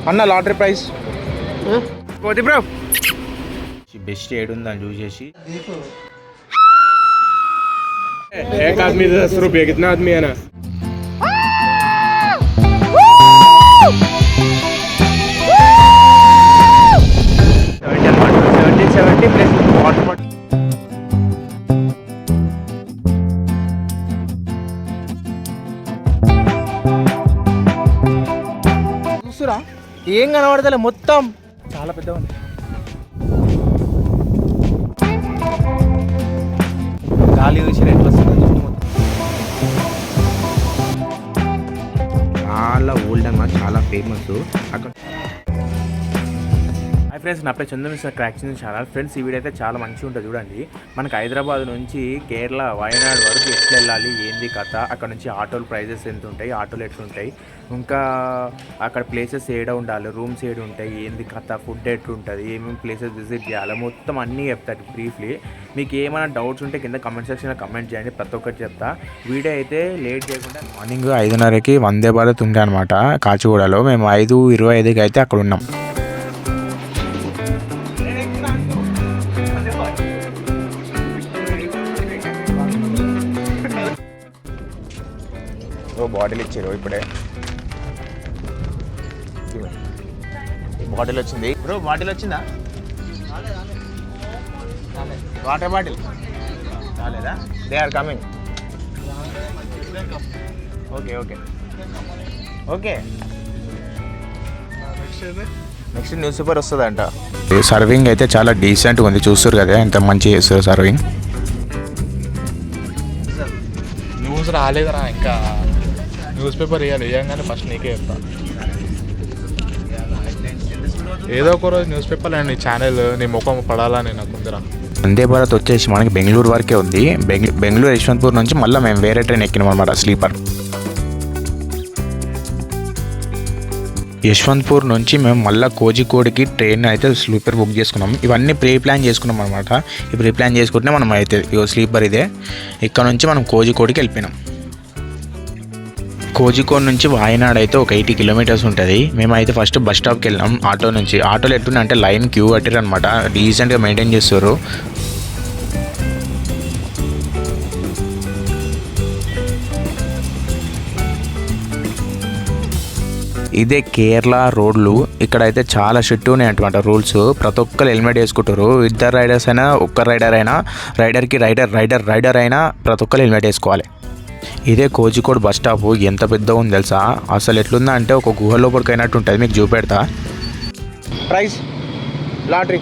అన్న lottery price పోతే bro best ఏడు ఉందని చూసేసి एक आदमी 10 रुपये कितना आदमी है ना చూస్తురా ఏం కనబడతలే మొత్తం చాలా పెద్దగా ఉంది. గాలి చూసి ఎట్లా వస్తుందో చూసి మొత్తం చాలా ఓల్డ్ అన్నమాట, చాలా ఫేమస్ అక్కడ. హాయ్ ఫ్రెండ్స్, నా పేరు చంద్రన్ సార్ క్రాక్షన్ ఛానల్. ఫ్రెండ్స్, ఈ వీడియో అయితే చాలా మంచిగా ఉంటుంది చూడండి. మనకు హైదరాబాద్ నుంచి కేరళ వయనాడ్ వరకు ఎట్లా వెళ్ళాలి, ఏంది కథ, అక్కడ నుంచి ఆటోలు ప్రైజెస్ ఎంత ఉంటాయి, ఆటోలు ఎట్లుంటాయి, ఇంకా అక్కడ ప్లేసెస్ ఏడ ఉండాలి, రూమ్స్ ఏడు ఉంటాయి, ఏంది కథ, ఫుడ్ ఎట్లుంటుంది, ఏమేమి ప్లేసెస్ విజిట్ చేయాలి, మొత్తం అన్నీ చెప్తారు బ్రీఫ్లీ. మీకు ఏమైనా డౌట్స్ ఉంటే కింద కమెంట్ సెక్షన్లో కమెంట్ చేయండి, ప్రతి ఒక్కటి చెప్తా. వీడియో అయితే లేట్ చేయకుండా మార్నింగ్ 5:30కి వందే భారత్ ఉండే అనమాట కాచిగూడలో. మేము 5:25కి అయితే అక్కడ ఉన్నాం. బాటిల్ ఇచ్చారు ఇప్పుడే, బాటిల్ వచ్చింది బ్రో. బాటిల్ వచ్చిందా? వాటర్ బాటిల్ రాలేదా? They are coming. Okay okay okay. Next news paper వస్తుందంట. సర్వింగ్ అయితే చాలా డీసెంట్గా ఉంది, చూస్తారు కదా ఎంత మంచిగా చేస్తారు సర్వింగ్. న్యూస్ రాలేదురా ఇంకా, న్యూస్ పేపర్ వేయగానే ఫస్ట్ నీకే చెప్తా. ఏదో ఒక రోజు న్యూస్ పేపర్ అండ్ నీ ఛానల్ నీ ముఖం పడాలని నాకు ఉందిరా. వందే భారత్ వచ్చేసి మనకి బెంగళూరు వరకే ఉంది. బెంగళూరు యశ్వంత్పూర్ నుంచి మళ్ళీ మేము వేరే ట్రైన్ ఎక్కినాం అనమాట, స్లీపర్. యశ్వంత్పూర్ నుంచి మేము మళ్ళీ కోజికోడ్కి ట్రైన్ అయితే స్లీపర్ బుక్ చేసుకున్నాం. ఇవన్నీ ప్రీ ప్లాన్ చేసుకున్నాం అనమాట. ఈ ప్రీ ప్లాన్ చేసుకుంటే మనం అయితే స్లీపర్ ఇదే. ఇక్కడ నుంచి మనం కోజికోడ్కి వెళ్ళిపోయినాం. కోజికోడ్ నుంచి వాయనాడ్ అయితే ఒక 80 కిలోమీటర్స్ ఉంటుంది. మేమైతే ఫస్ట్ బస్ స్టాప్కి వెళ్ళాం ఆటో నుంచి. ఆటోలు ఎట్లున్నా అంటే లైన్ క్యూ కట్టారు అనమాట, డీసెంట్గా మెయింటైన్ చేస్తారు. ఇదే కేరళ రోడ్లు. ఇక్కడైతే చాలా స్ట్రిక్ట్ ఉన్నాయి అనమాట రూల్స్. ప్రతి ఒక్కరు హెల్మెట్ వేసుకుంటారు. ఇద్దరు రైడర్స్ అయినా, ఒక్క రైడర్ అయినా, రైడర్కి రైడర్ అయినా ప్రతి ఒక్కరు హెల్మెట్ వేసుకోవాలి. ఇదే కోజికోడ్ బస్ స్టాప్. ఎంత పెద్దగా ఉంది తెలుసా, అసలు ఎట్లుందా అంటే ఒక గుహ లోపలికి అయినట్టు ఉంటుంది. మీకు చూపెడతా. ప్రైస్ లాటరీ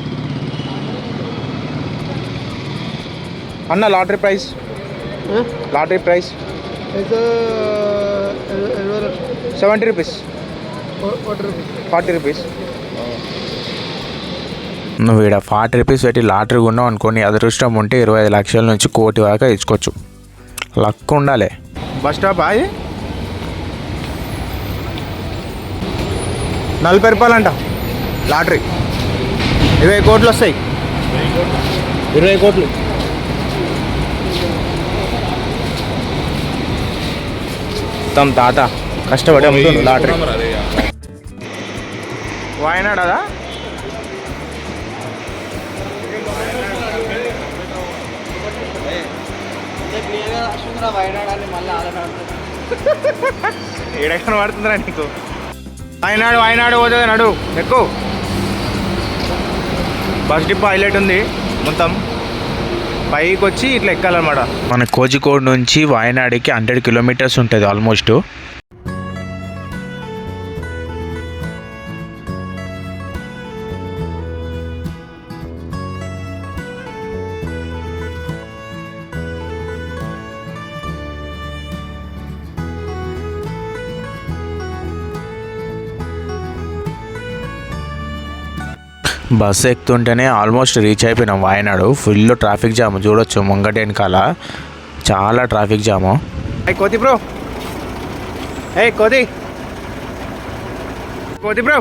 అన్న, లాటరీ ప్రైస్ 70 రూపీస్, 40 రూపీస్. నువ్వు ఇక్కడ 40 రూపీస్ పెట్టి లాటరీ కొన్నావు అనుకోండి, అదృష్టం ఉంటే 25 లక్షల నుంచి 1 కోటి వరకు ఇచ్చుకోవచ్చు. లక్ ఉండాలి. బస్ స్టాప్ అది 40 రూపాయలంట లాటరీ. 20 కోట్లు వస్తాయి, 20 కోట్లు. మొత్తం తాత కష్టపడి అమ్ముతుంది లాటరీ. వాయనాడ్ అదా? ఏడెక్కడ పడుతుందిరా నీకు? వాయనాడు పోతుంది, నడు ఎక్కువ. బస్ డిపో హైలైట్ ఉంది, మొత్తం పైకి వచ్చి ఇట్లా ఎక్కాలన్నమాట. మన కోజికోడ్ నుంచి వాయనాడుకి 100 కిలోమీటర్స్ ఉంటుంది ఆల్మోస్ట్. బస్సు ఎక్కుతుంటేనే ఆల్మోస్ట్ రీచ్ అయిపోయినాం వాయనాడు. ఫుల్ ట్రాఫిక్ జామ్ చూడొచ్చు, ముంగట వెనకాల చాలా ట్రాఫిక్ జాము. కోతి బ్రో, కోతి బ్రో,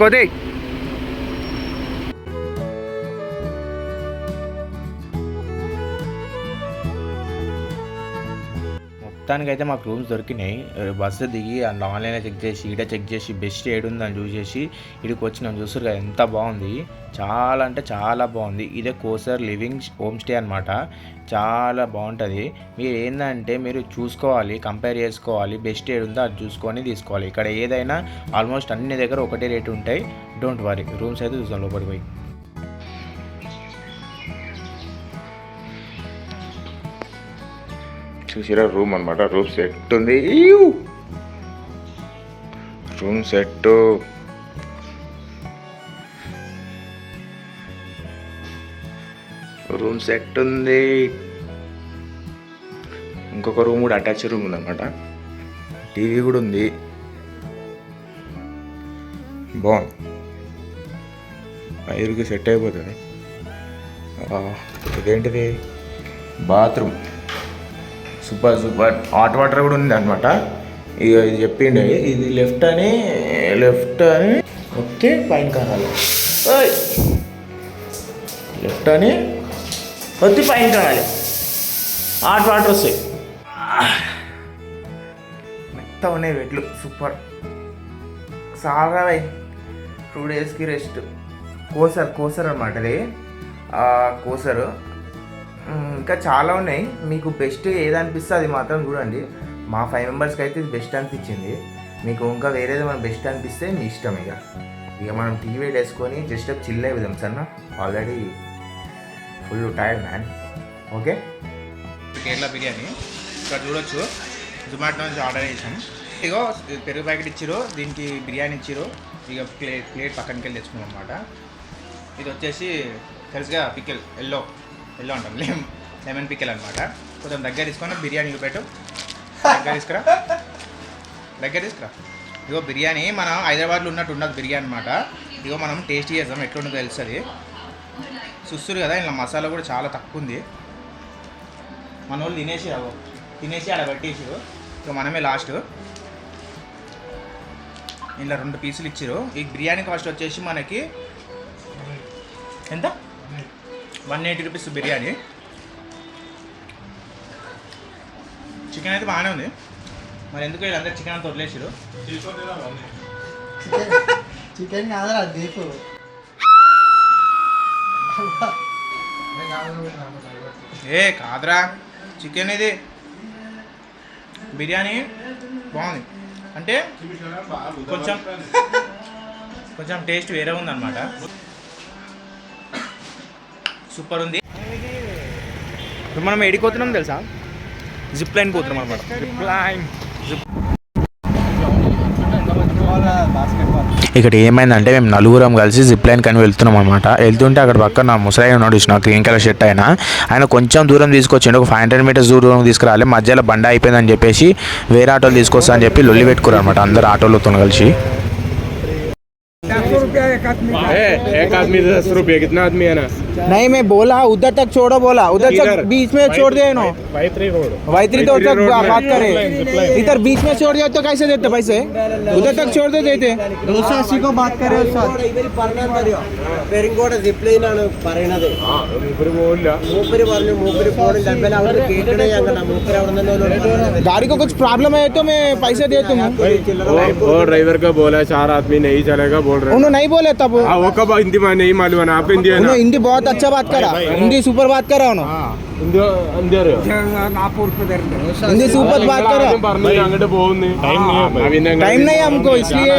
కోతి మొత్తానికైతే మాకు రూమ్స్ దొరికినాయి. బస్సు దిగి అందులో ఆన్లైన్లో చెక్ చేసి ఈడ చెక్ చేసి బెస్ట్ ఏడు ఉందని చూసేసి ఇక్కడికి వచ్చినాం. చూసారు కదా ఎంత బాగుంది, చాలా అంటే చాలా బాగుంది. ఇదే కోసర్ లివింగ్ హోమ్ స్టే అనమాట. చాలా బాగుంటుంది. మీరు ఏంటంటే మీరు చూసుకోవాలి, కంపేర్ చేసుకోవాలి, బెస్ట్ ఏడు ఉందో అది చూసుకొని తీసుకోవాలి. ఇక్కడ ఏదైనా ఆల్మోస్ట్ అన్ని దగ్గర ఒకటే రేటు ఉంటాయి. Don't worry. రూమ్స్ అయితే చూసాం లోపలికి పోయి. చూసిరా రూమ్ అనమాట. రూమ్ సెట్ ఉంది. రూమ్ సెట్ ఉంది. ఇంకొక రూమ్ కూడా అటాచ్ రూమ్ ఉందన్నమాట. టీవీ కూడా ఉంది. బాగుంది. ఐదుకి సెట్ అయిపోతుంది. ఇదేంటిది bathroom. Super super. Hot water కూడా ఉంది అనమాట. ఇక ఇది చెప్పిండే ఇది లెఫ్ట్ అని వస్తే పైన కానాలి. లెఫ్ట్ అని వస్తే పైన కానాలి. హాట్ వాటర్ వస్తాయి. మెత్త ఉన్నాయి వెట్లు. సూపర్. సాగా 2 డేస్కి రెస్ట్. కోసర్ అనమాట అది. కోసరు ఇంకా చాలా ఉన్నాయి. మీకు బెస్ట్ ఏదనిపిస్తే అది మాత్రం చూడండి. మా 5 మెంబర్స్కి అయితే ఇది బెస్ట్ అనిపించింది. మీకు ఇంకా వేరేది మనం బెస్ట్ అనిపిస్తే మీ ఇష్టం. ఇక మనం టీవీ వేసుకొని జస్ట్ చిల్ అయిపోదాం సన్న. Already full tired man. Okay, Kerala biryani ఇక్కడ చూడొచ్చు. జొమాటో నుంచి ఆర్డర్ చేసాం. ఇగో పెరుగు ప్యాకెట్ ఇచ్చిరు, దీనికి బిర్యానీ ఇచ్చిరు. ఇక ప్లేట్ పక్కనకి వెళ్ళి తెచ్చుకున్నాం అనమాట. ఇది వచ్చేసి తెలుసుగా పికిల్, ఎల్లో అంటాం, లెమన్ పికిల్ అనమాట. కొంచెం దగ్గర తీసుకొని బిర్యానీ పెట్టు. దగ్గర తీసుకురా. ఇగో బిర్యానీ మనం హైదరాబాద్లో ఉన్నట్టు ఉండదు బిర్యానీ అనమాట. ఇగో మనం టేస్ట్ చేద్దాం ఎట్లుంటుందో తెలుస్తుంది. చూస్తురు కదా, ఇలా మసాలా కూడా చాలా తక్కువ ఉంది. మన వాళ్ళు తినేసి ఆడ పెట్టేసారు. ఇక మనమే లాస్ట్. ఇలా 2 పీసులు ఇచ్చారు. ఈ బిర్యానీ కాస్ట్ వచ్చేసి మనకి ఎంత? 180 రూపీస్ బిర్యానీ. చికెన్ అయితే బాగానే ఉంది. మరి ఎందుకు వీళ్ళందరూ చికెన్ అంతా వదిలేసారు? చికెన్ కాదురా దీపు. కాదురా చికెన్ ఇది. బిర్యానీ బాగుంది. అంటే కొంచెం టేస్ట్ వేరే ఉందన్నమాట. సూపర్ ఉంది. ఇప్పుడు మనం ఎడిపోతున్నాం తెలుసా? జిప్ లైన్ పోతున్నాం అనమాట. ఇక్కడ ఏమైందంటే మేము నలుగురం కలిసి జిప్ లైన్ కానీ వెళ్తున్నాం అనమాట. వెళ్తుంటే అక్కడ పక్కన ముసలాయి ఉన్నాడు, ఇచ్చిన గ్రీన్ కలర్ షర్ట్ ఆయన కొంచెం దూరం తీసుకొచ్చిండు. ఒక 500 మీటర్స్ దూరం తీసుకురాలి. మధ్యలో బండ అయిపోయిందని చెప్పేసి వేరే ఆటోలు తీసుకొస్తా అని చెప్పి లొల్లి పెట్టుకున్నారు అనమాట అందరు ఆటోలతో కలిసి. एक आदमी 10 रुपये. कितना आदमी है ना? नहीं, मैं बोला उधर तक छोड़ो, बोला उधर तक बीच में छोड़ दे नो. वाइत्री तो तक बात करे. इधर बीच में छोड़ दिया तो कैसे देते पैसे? उधर तक छोड़ दे देते. 280 को बात करे गाड़ी को कुछ प्रॉब्लम है तो मैं पैसे दे दूँ. ड्राइवर का बोला 4 आदमी नहीं चलेगा बोल रहे. उन्होंने नहीं बोले तब. वो कब हिंदी में नहीं मालूम है ना? आप हिंदी है ना? हिंदी बहुत अच्छा बात करा. हिंदी सुपर बात करा उन्होंने. हिंदी सुपर बात करा. അങ്ങോട്ട് പോകുന്നു. टाइम नहीं है हमको, इसलिए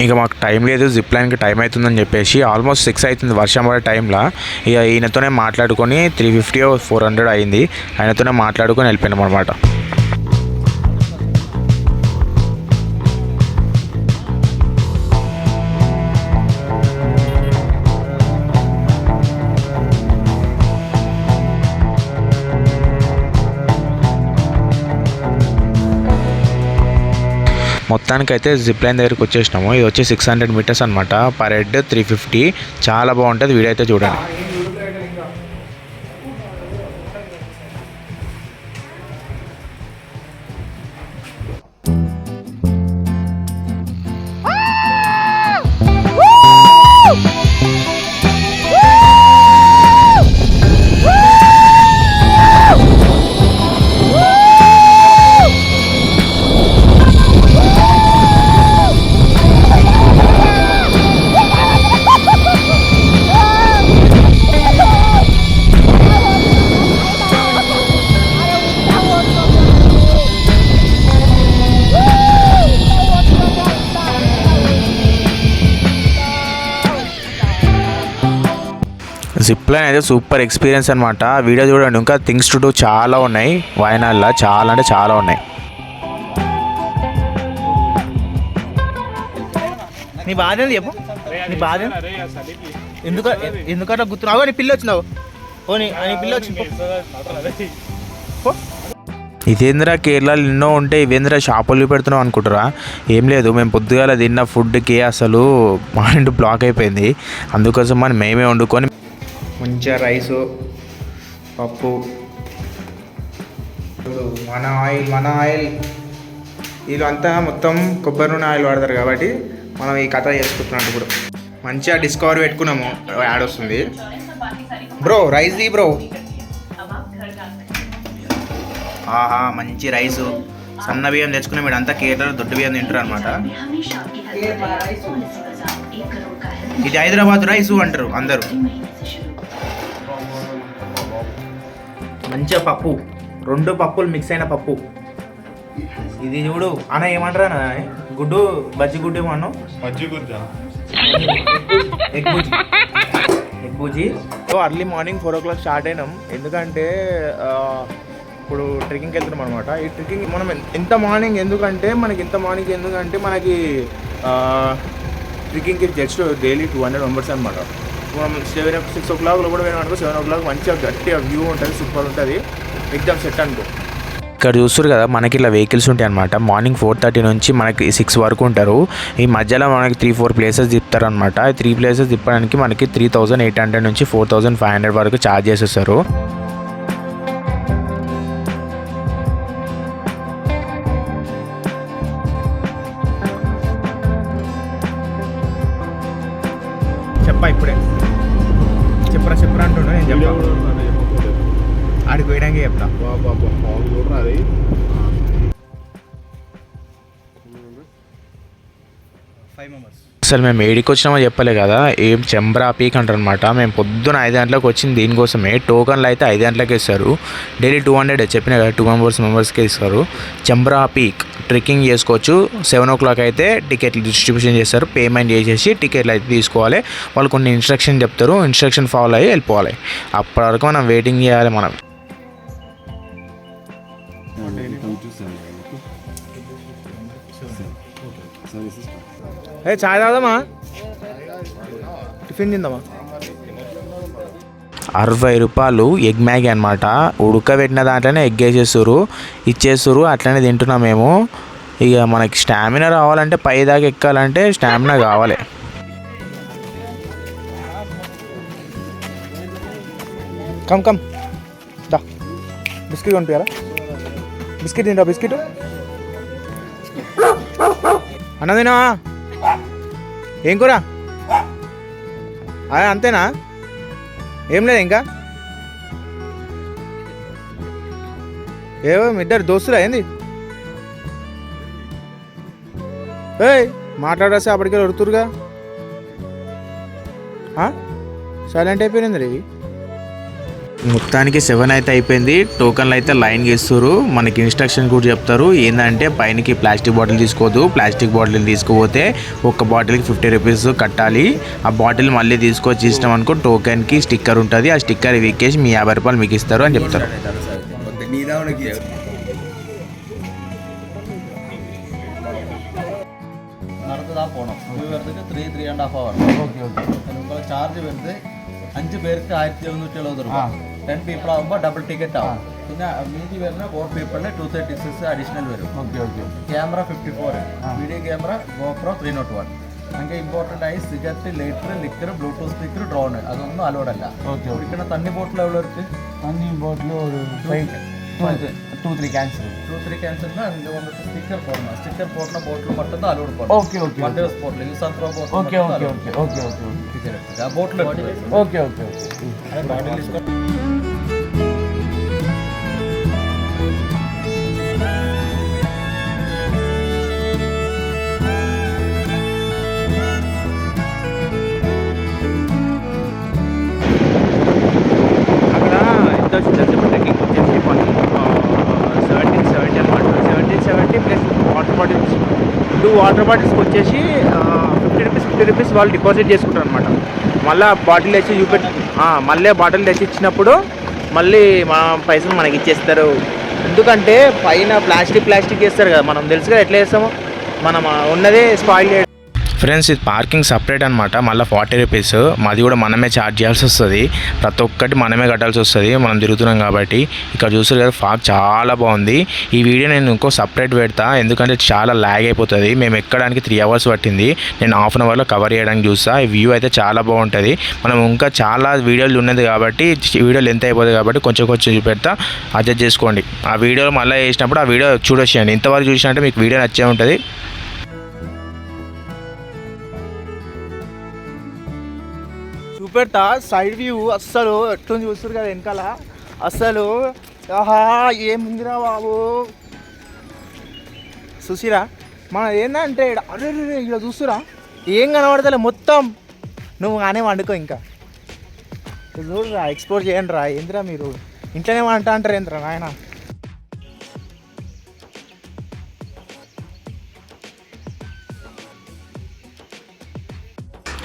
ఇంకా మాకు టైం లేదు. జిప్ లైన్కి టైం అవుతుందని చెప్పేసి ఆల్మోస్ట్ 6 అవుతుంది వర్షం పడే టైంలో. ఇక ఈయనతోనే మాట్లాడుకొని 350 400 అయింది. ఆయనతోనే మాట్లాడుకొని వెళ్ళిపోయినాం అనమాట. మొత్తానికైతే జిప్ లైన్ దగ్గరికి వచ్చేసినాము. ఇది వచ్చి 600 మీటర్స్ అనమాట. Per head 350. చాలా బాగుంటుంది. వీడియో అయితే చూడండి. జిప్ లైన్ అయితే సూపర్ ఎక్స్పీరియన్స్ అనమాట. వీడియో చూడండి, ఇంకా థింగ్స్ టు డూ చాలా ఉన్నాయి వాయనాడ్లో, చాలా అంటే చాలా ఉన్నాయి. నీ బాధ చెప్పు, నీ బాధ ఎందుకట్లా గుర్తున్నావు? నీ పిల్ల వచ్చినావు, నీ పిల్ల వచ్చింది. ఇదేంద్రా కేరళలో ఎన్నో ఉంటే ఇవేంద్రా షాపులు పెడుతున్నాం అనుకుంటారా? ఏం లేదు, మేము పొద్దుగాల తిన్న ఫుడ్కి అసలు మైండ్ బ్లాక్ అయిపోయింది. అందుకోసం మనం మేమే వండుకొని మంచిగా రైసు, పప్పు, మన ఆయిల్ ఇదంతా మొత్తం కొబ్బరి నూనె ఆయిల్ వాడతారు కాబట్టి మనం ఈ కథ చేసుకుంటున్నాం. ఇప్పుడు మంచిగా డిస్కవర్ పెట్టుకున్నాము, యాడ్ వస్తుంది. Bro rice the bro. ఆహా, మంచి రైసు, సన్న బియ్యం తెచ్చుకున్నాం. వీడంతా కేరళలో దొడ్డు బియ్యం తింటారు అనమాట. ఇది హైదరాబాద్ రైసు అంటారు అందరూ. మంచిగా పప్పు, 2 పప్పులు మిక్స్ అయిన పప్పు. ఇది చూడు అన్న, ఏమంటారా అన్న, గుడ్డు బజ్జి గుడ్డు ఏమన్నా egg bajji. So early morning 4 o'clock start అయినాం. ఎందుకంటే ఇప్పుడు ట్రెక్కింగ్కి వెళ్తున్నాం అనమాట. ఈ ట్రెక్కింగ్ మనం ఎంత మార్నింగ్ ఎందుకంటే మనకి ట్రెక్కింగ్కి జస్ట్ డైలీ 200 members అనమాట. మనం 6 o'clock కూడా పోయినాం అనుకో, 7 o'clock మంచిగా గట్టిగా వ్యూ ఉంటుంది, సూపర్ ఉంటుంది, ఎగ్జామ్ సెట్ అనుకో. ఇక్కడ చూస్తారు కదా, మనకి ఇలా వెహికల్స్ ఉంటాయి అనమాట. మార్నింగ్ 4:30 నుంచి మనకి 6 వరకు ఉంటారు. ఈ మధ్యలో మనకి 3-4 ప్లేసెస్ తిప్పుతారు అనమాట. 3 ప్లేసెస్ తిప్పడానికి మనకి 3,800 నుంచి 4,500 వరకు ఛార్జ్ చేసేస్తారు. ఇప్పుడే చెప్పరా అంటున్నా, నేను చెప్పా ఆడికి పోయడానికి చెప్తా. అసలు మేము ఏడికి వచ్చినామో చెప్పలే కదా, ఏం చెంబ్రా పీక్ అంటారు అనమాట. మేము పొద్దున 5 గంటలకు వచ్చింది దీనికోసమే. టోకన్లు అయితే 5 గంటలకి ఇస్తారు. డైలీ 200 చెప్పిన కదా, 2 మెంబర్స్కి ఇస్తారు. చెంబ్రా పీక్ ట్రెక్కింగ్ చేసుకోవచ్చు. 7 o'clock అయితే టికెట్లు డిస్ట్రిబ్యూషన్ చేస్తారు. పేమెంట్ చేసేసి టికెట్లు అయితే తీసుకోవాలి. వాళ్ళు కొన్ని ఇన్స్ట్రక్షన్ చెప్తారు, ఇన్స్ట్రక్షన్ ఫాలో అయ్యి వెళ్ళిపోవాలి. అప్పటి వరకు మనం వెయిటింగ్ చేయాలి. మనం చాయ్ తాగుదామా, టిఫిన్ తిందామా? 60 రూపాయలు ఎగ్ మ్యాగీ అనమాట. ఉడకబెట్టిన దాంట్లోనే ఎగ్ ఇచ్చేస్తారు, అట్లనే తింటున్నాం మేము. ఇక మనకి స్టామినా రావాలంటే, పై దాకా ఎక్కాలంటే స్టామినా కావాలి. కమ్ దా, బిస్కెట్ కొనిపించాలా? బిస్కెట్ తింటా, బిస్కెట్ అన్నదినా? ఏం కూర? అంతేనా, ఏం లేదు ఇంకా? ఏవో ఇద్దరు దోస్తులా ఏంది? ఏయ్ మాట్లాడేస్తే అప్పటికే వడుతురుగా, సైలెంట్ అయిపోయింది రే. మొత్తానికి 7 అయితే అయిపోయింది. టోకన్లు అయితే లైన్ గీస్తారు. మనకి ఇన్స్ట్రక్షన్ కూడా చెప్తారు. ఏంటంటే పైనకి ప్లాస్టిక్ బాటిల్ తీసుకోవద్దు. ప్లాస్టిక్ బాటిల్ తీసుకుపోతే ఒక్క బాటిల్కి 50 రూపీస్ కట్టాలి. ఆ బాటిల్ మళ్ళీ తీసుకొచ్చి ఇష్టం అనుకో, టోకెన్కి స్టిక్కర్ ఉంటుంది. ఆ స్టిక్కర్ వీకేసి మీ 50 రూపాయలు మీకు ఇస్తారు అని చెప్తారు. പോകണം 3.5 hours. നമുക്ക് ചാർജ് വരുന്നത് 5 പേർക്ക് 1770 രൂപ. 10 people ആകുമ്പോൾ ഡബിൾ ടിക്കറ്റ് ആവും. പിന്നെ മീതി വരുന്ന 4 പീപ്പിളിന് 236 അഡീഷണൽ വരും. Camera 54, video camera GoPro 301. നമുക്ക് ഇമ്പോർട്ടൻ്റ് ആയി cigarette, lighter, liquor, Bluetooth speaker, drone അതൊന്നും അലോഡ് അല്ല. കുടിക്കുന്ന തണ്ണി ബോട്ടിൽ എவ்வளோருக்கு? தண்ணி பாட்டில் ஒரு 2-3 கேன்சல்னா அங்கே வந்துட்டு ஸ்டிக்கர் போடணும். ஸ்டிக்கர் போட்டன பாட்டில் மட்டும் தான் அலோட் பண்ணணும். Okay one days bottle use and throw bottle. Okay bottle okay bottle list. Water బాటిల్స్కి వచ్చేసి 50 రూపీస్ వాళ్ళు డిపాజిట్ చేసుకుంటారు అనమాట. మళ్ళీ బాటిల్ తెచ్చి మళ్ళీ బాటిల్ తెచ్చి ఇచ్చినప్పుడు మళ్ళీ మన పైసలు మనకి ఇచ్చేస్తారు. ఎందుకంటే పైన ప్లాస్టిక్ చేస్తారు కదా, మనం తెలుసు కదా ఎట్లా చేస్తామో, మనం ఉన్నదే స్పాయిల్ చేయడం. ఫ్రెండ్స్ ఇది పార్కింగ్ సపరేట్ అనమాట, మళ్ళీ 40 రూపీస్. మాది కూడా మనమే ఛార్జ్ చేయాల్సి వస్తుంది, ప్రతి ఒక్కటి మనమే కట్టాల్సి వస్తుంది, మనం తిరుగుతున్నాం కాబట్టి. ఇక్కడ చూస్తారు కదా ఫాగ్ చాలా బాగుంది. ఈ వీడియో నేను ఇంకో సపరేట్ పెడతా, ఎందుకంటే చాలా ల్యాగ్ అయిపోతుంది. మేము ఎక్కడానికి 3 అవర్స్ పట్టింది, నేను హాఫ్ అన్ అవర్లో కవర్ చేయడానికి చూస్తా. ఈ వ్యూ అయితే చాలా బాగుంటుంది. మనం ఇంకా చాలా వీడియోలు ఉన్నది కాబట్టి వీడియో లెంత్ అయిపోతుంది కాబట్టి కొంచెం చూపెడతా, అడ్జస్ట్ చేసుకోండి. ఆ వీడియోలో మళ్ళీ చేసినప్పుడు ఆ వీడియో చూడొచ్చేయండి. ఇంతవరకు చూసినట్టే మీకు వీడియో నచ్చే ఉంటుంది. చూపెడతా సైడ్ వ్యూ. అస్సలు ఎట్లా చూస్తారు కదా వెనకాల, అస్సలు ఆహా ఏముందిరా బాబు. చూసిరా మన ఏంటంటే అరే ఇక్కడ చూస్తురా ఏం కనబడతలే మొత్తం. నువ్వు కానీ వండుకో ఇంకా చూడరా, ఎక్స్పోర్ట్ చేయండి రా. ఏందిరా మీరు ఇంట్లోనే వంట అంటారు ఏంద్రా నాయన.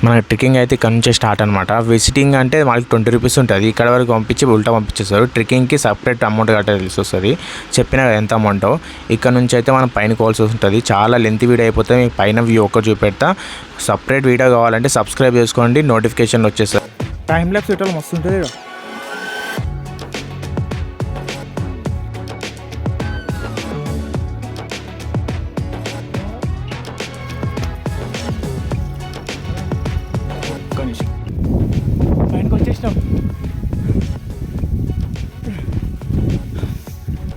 మన ట్రెక్కింగ్ అయితే ఇక్కడ నుంచే స్టార్ట్ అనమాట. విజిటింగ్ అంటే వాళ్ళకి 20 రూపీస్ ఉంటుంది, ఇక్కడ వరకు పంపించి ఉల్టా పంపించేస్తారు. ట్రెక్కింగ్కి సపరేట్ అమౌంట్ కట్టాల్సి వస్తుంది, చెప్పిన ఎంత అమౌంటో. ఇక్కడ నుంచి అయితే మనం పైన కావాల్సి ఉంటుంది. చాలా లెంత్ వీడియో అయిపోతే మీకు పైన వ్యూ ఒక్కటి చూపెడతా. సపరేట్ వీడియో కావాలంటే సబ్స్క్రైబ్ చేసుకోండి, నోటిఫికేషన్ వచ్చేస్తుంది. టైం ల్యాప్స్ పెట్టాలి, మస్తు ఉంటుంది. పైనకి వచ్చేసినాం,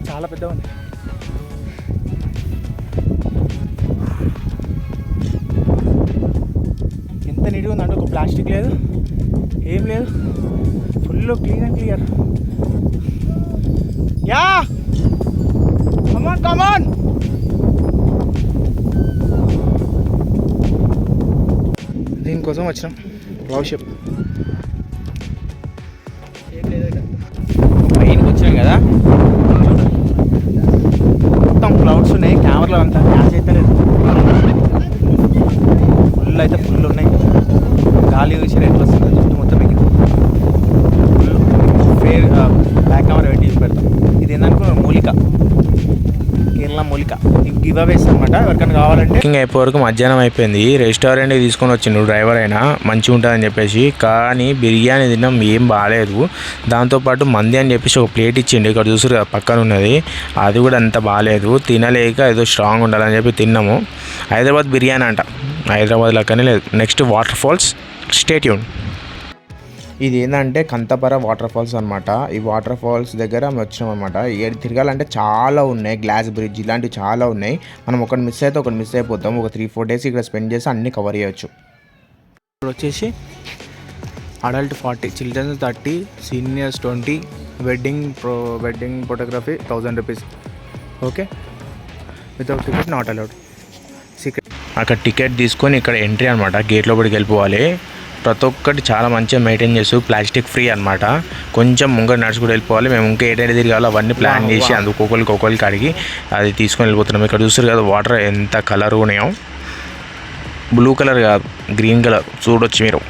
చాలా పెద్దగా ఉంది. ఎంత నీట్గా ఉందంటే ఒక ప్లాస్టిక్ లేదు, ఏం లేదు, full clean and clear. Yeah come on come on. దీనికోసం వచ్చినాం లవ్ పైనకి వచ్చినాం కదా, మొత్తం క్లౌడ్స్ ఉన్నాయి, కెమెరాలో అంతా క్యాచ్ అయితే లేదు. ఫుల్ అయితే ఫుల్ ఉన్నాయి, గాలి చూసి ఎట్లా వస్తుంది జుట్టు మొత్తం ఎక్కి ఫేర్ బ్యాక్ కెమెరా పెట్టి పెడతాం. ఇది ఏంటనుకో మూలిక, కేరళ మూలిక గివ్ అవేస్ అనమాట. ఎవరికైనా కావాలంటే బుకింగ్ అయిపోయే వరకు మధ్యాహ్నం అయిపోయింది. రెస్టారెంట్కి తీసుకొని వచ్చిండు డ్రైవర్ అయినా, మంచిగా ఉంటుందని చెప్పేసి. కానీ బిర్యానీ తిన్నాం, ఏం బాగాలేదు. దాంతోపాటు మంది అని చెప్పేసి ఒక ప్లేట్ ఇచ్చిండు, ఇక్కడ చూసారు కదా పక్కన ఉన్నది, అది కూడా అంత బాగాలేదు. తినలేక ఏదో స్ట్రాంగ్ ఉండాలని చెప్పి తిన్నాము. హైదరాబాద్ బిర్యానీ అంట, హైదరాబాద్ లెక్కనే లేదు. Next water falls, stay tune. ఇది ఏంటంటే కంతపర వాటర్ ఫాల్స్ అనమాట. ఈ వాటర్ ఫాల్స్ దగ్గర మేము వచ్చినాం అనమాట. ఏడు తిరగాలంటే చాలా ఉన్నాయి, గ్లాస్ బ్రిడ్జ్ ఇలాంటివి చాలా ఉన్నాయి. మనం ఒకటి మిస్ అయితే ఒకటి మిస్ అయిపోతాం. ఒక 3-4 డేస్ ఇక్కడ స్పెండ్ చేసి అన్నీ కవర్ చేయొచ్చు. ఇప్పుడు వచ్చేసి adult 40, children's 30, seniors 20, wedding photography 1000 rupees. Okay, without ticket not allowed. అక్కడ టికెట్ తీసుకొని ఇక్కడ ఎంట్రీ అనమాట, గేట్ లోపలికి వెళ్ళిపోవాలి. ప్రతి ఒక్కటి చాలా మంచిగా మెయింటైన్ చేస్తూ, ప్లాస్టిక్ ఫ్రీ అనమాట. కొంచెం ముంగ నడుచుకుంటూ వెళ్ళిపోవాలి. మేము ఇంకా ఏదైతే తిరగాలో అవన్నీ ప్లాన్ చేసి అందుకు ఒక్కొక్కరికి అడిగి అది తీసుకొని వెళ్ళిపోతున్నాం. ఇక్కడ చూస్తారు కదా వాటర్ ఎంత కలర్ ఉన్నాయో, బ్లూ కలర్ కాదు గ్రీన్ కలర్, చూడొచ్చు మీరు.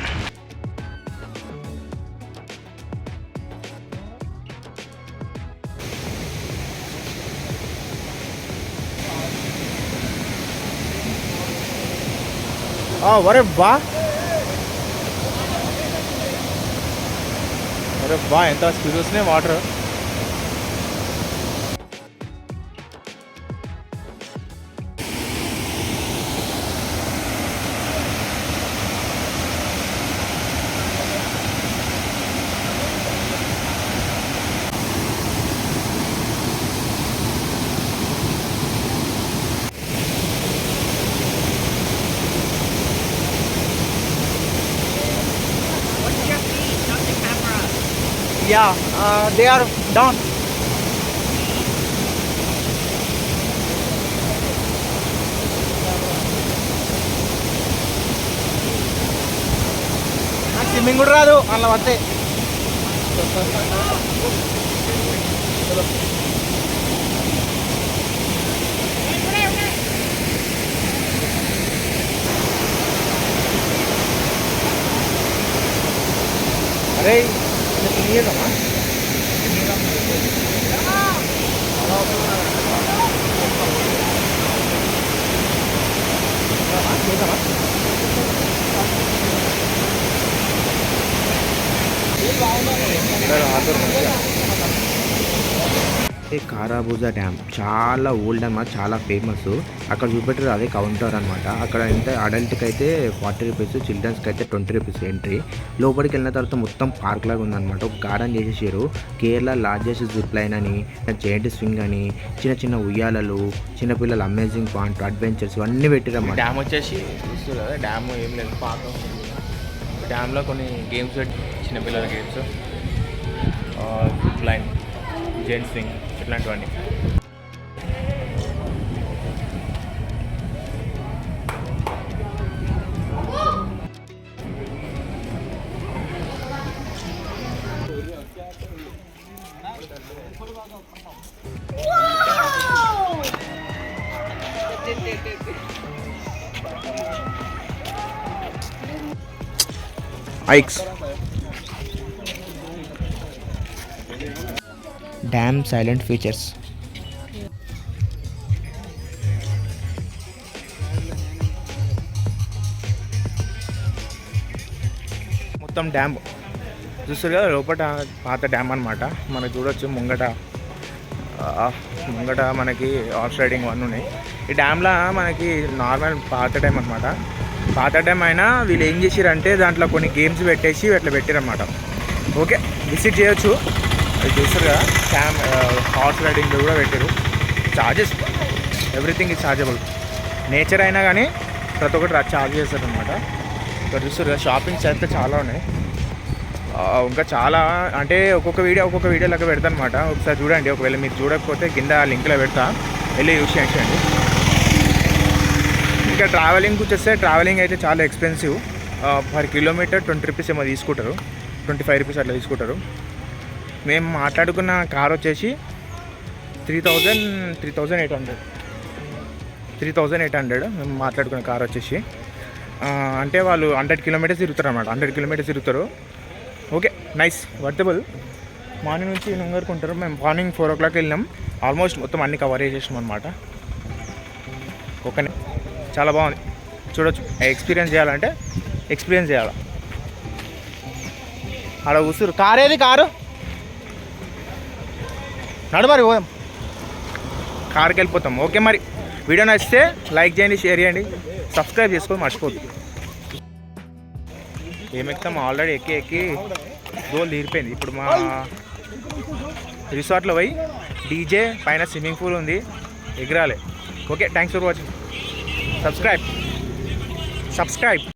అరే బా, అరే బా, ఎంత స్పీడ్ వస్తున్నాయి water. Yeah, they are down. నాకు స్విమ్మింగ్ కూడా రాదు, అలా వస్తే. రే తినేదమ్మా ఈ కారాబూజా డ్యామ్ చాలా ఓల్డ్ అన్నమాట, చాలా ఫేమస్. అక్కడ చూపెట్టారు అదే కౌంటర్ అనమాట. అక్కడ ఎంత అడల్ట్కి అయితే 40 రూపీస్, చిల్డ్రన్స్కి అయితే 20 రూపీస్ ఎంట్రీ. లోపలికి వెళ్ళిన తర్వాత మొత్తం పార్క్ లాగా ఉందన్నమాట. ఒక గార్డెన్ చేసేసారు. కేరళ లార్జెస్ట్ జిప్ లైన్ అని, జైంట్ స్వింగ్ అని, చిన్న చిన్న ఉయ్యాలలు, చిన్నపిల్లల అమేజింగ్ పాయింట్, అడ్వెంచర్స్ ఇవన్నీ పెట్టారన్నమాట. డ్యామ్ వచ్చేసి చూస్తారు కదా, డ్యామ్ ఏం లేదు, పార్క్. డ్యామ్లో కొన్ని గేమ్స్, చిన్నపిల్లల games, zip line, giant swing ఇట్లాంటివన్నీ. ఐక్స్ డ్యామ్ సైలెంట్ ఫీచర్స్. మొత్తం డ్యామ్ చూస్తారు కదా, లోపల పాత డ్యామ్ అనమాట. మనకు చూడొచ్చు ముంగట మనకి హార్స్ రైడింగ్ అన్నీ ఉన్నాయి. ఈ డ్యామ్లో మనకి నార్మల్ పాత డ్యామ్ అనమాట. పాత డ్యామ్ అయినా వీళ్ళు ఏం చేసిరంటే దాంట్లో కొన్ని గేమ్స్ పెట్టేసి అట్లా పెట్టారనమాట. ఓకే, విజిట్ చేయొచ్చు. అది చూస్తారు కదా, హార్స్ రైడింగ్ కూడా పెట్టారు. Charges, everything is chargeable. Nature అయినా కానీ ప్రతి ఒక్కటి చార్జ్ చేస్తారనమాట. ఇక్కడ చూస్తారు కదా, షాపింగ్స్ అయితే చాలా ఉన్నాయి. ఇంకా చాలా అంటే ఒక్కొక్క వీడియో లాగా పెడతా అనమాట. ఒకసారి చూడండి, ఒకవేళ మీరు చూడకపోతే కింద లింక్లో పెడతా, వెళ్ళి యూస్ చేయండి. ఇంకా ట్రావెలింగ్కి వచ్చేస్తే ట్రావెలింగ్ అయితే చాలా ఎక్స్పెన్సివ్. పర్ కిలోమీటర్ 20 రూపీస్ ఏమో తీసుకుంటారు, 25 రూపీస్ అట్లా తీసుకుంటారు. మేము మాట్లాడుకున్న కార్ వచ్చేసి 3,800 మేము మాట్లాడుకున్న కార్ వచ్చేసి. అంటే వాళ్ళు 100 కిలోమీటర్స్ తిరుగుతారు అనమాట. 100 కిలోమీటర్స్ తిరుగుతారు. Okay, nice, worthable. మార్నింగ్ నుంచి ఈవినింగ్ వరకు ఉంటారు. మేము మార్నింగ్ 4 o'clock వెళ్ళినాం. ఆల్మోస్ట్ మొత్తం అన్ని కవర్ చేసేసాం అనమాట. ఓకేనే, చాలా బాగుంది, చూడొచ్చు. ఎక్స్పీరియన్స్ చేయాలంటే ఎక్స్పీరియన్స్ చేయాలి. ఆడ కూర్చురు. కారు నడు, మరి పోదాం, కార్కి వెళ్ళిపోతాం. ఓకే, మరి వీడియో నచ్చితే లైక్ చేయండి, షేర్ చేయండి, సబ్స్క్రైబ్ చేసుకోవాలి మర్చిపోద్దు. ఏమెక్తాం, ఆల్రెడీ ఎక్కి గోల్ తీరిపోయింది. ఇప్పుడు మా రిసార్ట్లో పోయి డీజే పైన స్విమ్మింగ్ పూల్ ఉంది, ఎగరాలి. Okay, thanks for watching. Subscribe.